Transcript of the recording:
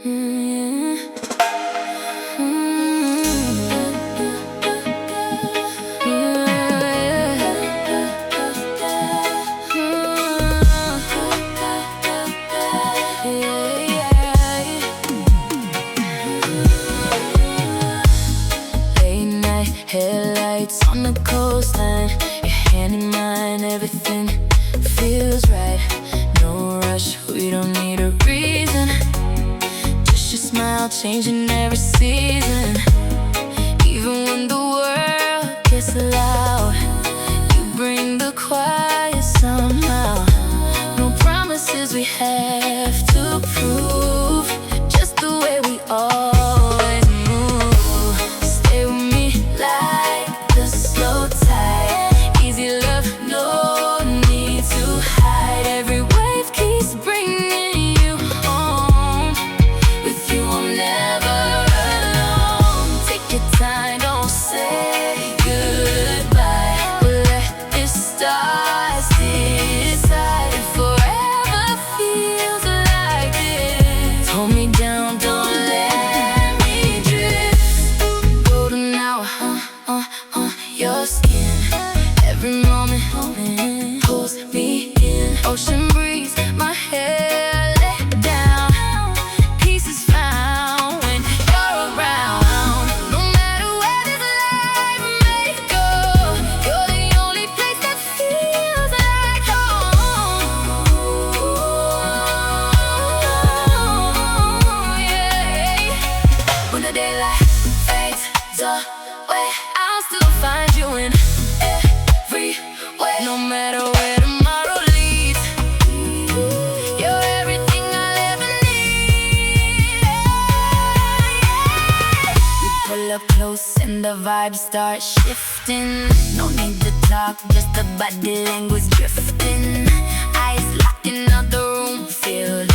Mm, Late night headlights on the coastline, your hand in mine, everything feels right. No rush, we don't need a reason. Just your smile changing every season. Even when the world gets loud, you bring the quiet somehow. No promises we have to prove, just the way we always move. Stay with me like the slow tide. Easy love, no need to hide. Every wave keeps bringing you home. With you I'm never alone. Take your time, don't say goodbye. We'll let this stars decide if forever feels like this. Hold me down, don't let me drift. Golden hour, your skin. Every moment pulls me in. Ocean breeze, my hair let down. Peace is found when you're around. No matter where this life may go, you're the only place that feels like home. Yeah. When the daylight fades away, I'll still find you in every way. No matter where tomorrow leads, you're everything I'll ever need. We pull up close and the vibes start shifting. No need to talk, just the body language drifting. Eyes locked in the room, feel